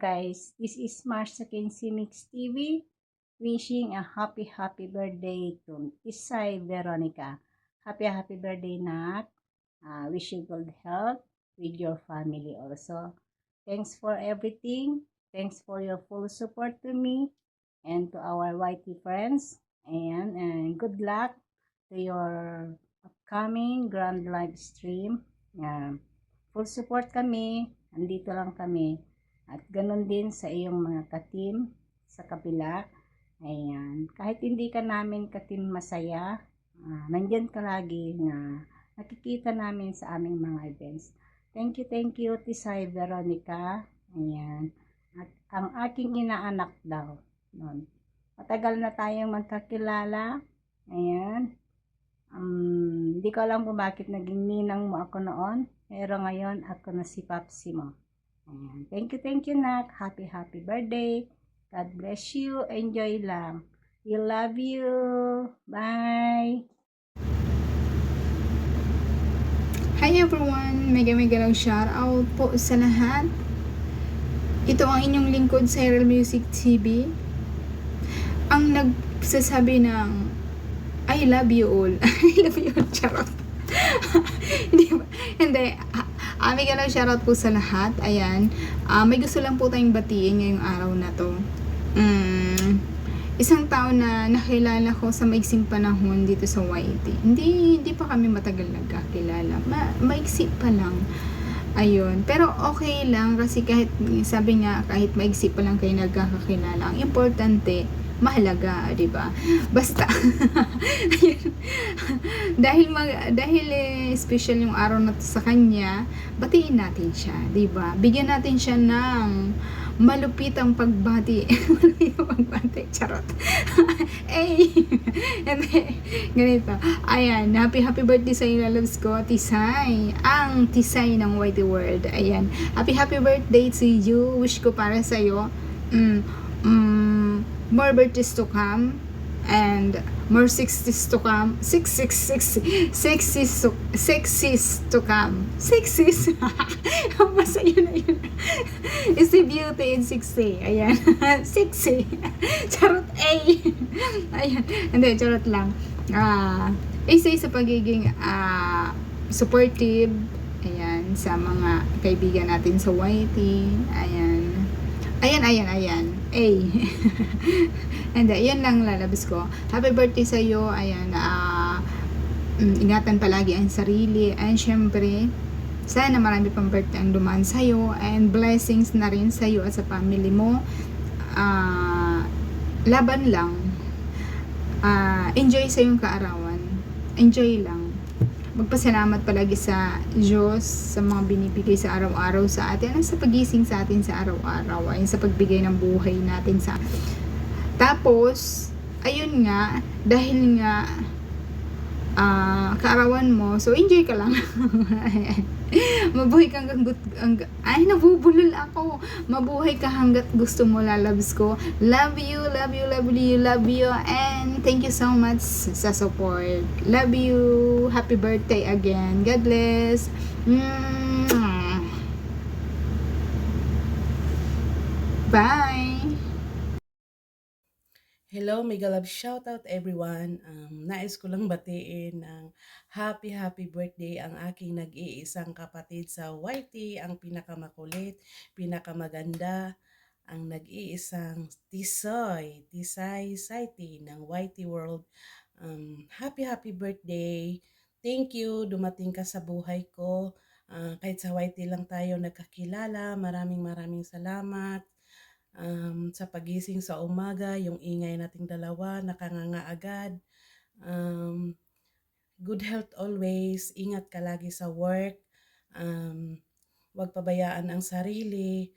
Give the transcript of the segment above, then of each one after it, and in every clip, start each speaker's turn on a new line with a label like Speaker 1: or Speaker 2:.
Speaker 1: guys, this is Marsha Kenzie Mix TV wishing a happy birthday to Isay Veronica. Happy birthday, Nak. Wish you good health with your family also. Thanks for everything. Thanks for your full support to me and to our YT friends. And good luck to your upcoming grand live stream. Full support kami. Andito lang kami. At ganun din sa iyong mga ka-team sa kabila. Ayan. Kahit hindi ka namin ka-team masaya, nandyan ka lagi na nakikita namin sa aming mga events. Thank you, Tisay Veronica. Ayan. At ang aking inaanak daw. Nun. Matagal na tayong magkakilala. Ayan. Hindi ko alam kung bakit naging ninang mo ako noon. Pero ngayon, ako na si Papsi mo. Ayan. Thank you, Nak. Happy birthday. God bless you. Enjoy lang. We love you. Bye.
Speaker 2: Hi everyone! Mega lang shout out po sa lahat. Ito ang inyong lingkod sa Cyril Music TV. Ang nagsasabi ng I love you all. I love you all. Charot. Hindi. Mega lang shout out po sa lahat. Ayan. May gusto lang po tayong batiin ngayong araw na to. Isang tao na nakilala ko sa maiksing panahon dito sa YT. Hindi pa kami matagal nagkakilala. Maiksi pa lang. Ayun. Pero okay lang kasi kahit, sabi nga, kahit maiksi pa lang kayo nagkakakilala, ang importante, mahalaga, di ba? Basta. dahil special yung araw na to sa kanya, batiin natin siya, di ba? Bigyan natin siya ng malupitang pagbati. Malupitang pagbati. Charot. Ganito. Ayan. Happy birthday sa iyo, loves ko. Tisay. Ang Tisay ng YT World. Ayan. Happy birthday to you. Wish ko para sa iyo. More birthdays to come. And more 60s to come. 60s to come. 60s. Masaya na yun. Is the beauty in 60. Ayan. 60. Charot. Ayan. Hindi, charot lang. Isa sa pagiging supportive. Ayan. Sa mga kaibigan natin sa YT. Ayan. And yan lang lalabas ko. Happy birthday sa iyo. Ayan. Ingatan palagi ang sarili. And syempre, sana marami pang birthday ang dumaan sa iyo. And blessings na rin sa iyo at sa family mo. Laban lang. Enjoy sa iyong kaarawan. Enjoy lang. Magpasalamat palagi sa Diyos sa mga binibigay sa araw-araw sa atin. Sa pagising sa atin sa araw-araw. Ayun, sa pagbigay ng buhay natin sa tapos, ayun nga, dahil nga kaarawan mo, so enjoy ka lang. Mabuhay ka nabubulol ako. Mabuhay ka hanggat gusto mo, lalabs ko. Love you, and thank you so much sa support. Love you. Happy birthday again. God bless. Bye.
Speaker 3: Hello, mega love shoutout everyone. Nais ko lang batiin ng happy birthday ang aking nag-iisang kapatid sa YT, ang pinakamakulit, pinakamaganda, ang nag-iisang Tisay Saiti ng YT World. Happy birthday. Thank you, dumating ka sa buhay ko. Kahit sa YT lang tayo nagkakilala, maraming salamat. Sa pagising sa umaga, yung ingay nating dalawa, nakanganga agad. Good health always, ingat ka lagi sa work. Huwag pabayaan ang sarili.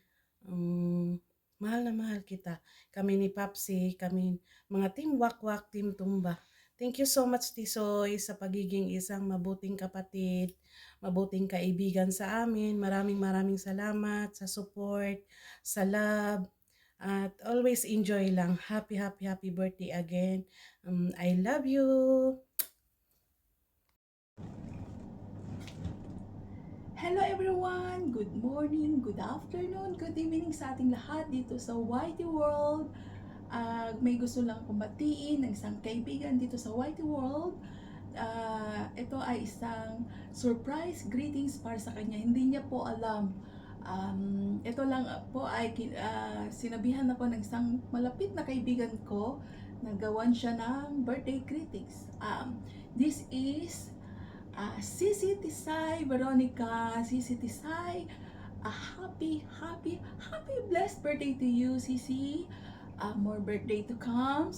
Speaker 3: Mahal na mahal kita. Kami ni Papsi, kami mga team Wakwak, team Tumba. Thank you so much, Tisoy, sa pagiging isang mabuting kapatid, mabuting kaibigan sa amin. Maraming salamat sa support, sa love. At always enjoy lang. Happy birthday again. I love you.
Speaker 4: Hello everyone! Good morning, good afternoon, good evening sa ating lahat dito sa YT World. May gusto lang akong batiin ng isang kaibigan dito sa YT World. Ito ay isang surprise greetings para sa kanya. Hindi niya po alam. Ito lang po ay sinabihan ako ng isang malapit na kaibigan ko. Nagawan siya ng birthday greetings. This is Sisi Tisay Veronica, Sisi Tisay, a happy blessed birthday to you, Sisi. More birthday to come.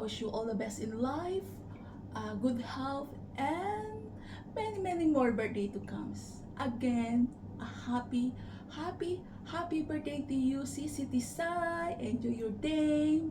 Speaker 4: Wish you all the best in life, good health, and many more birthday to come. Again, a happy birthday to you, Sisi Tisay. Enjoy your day.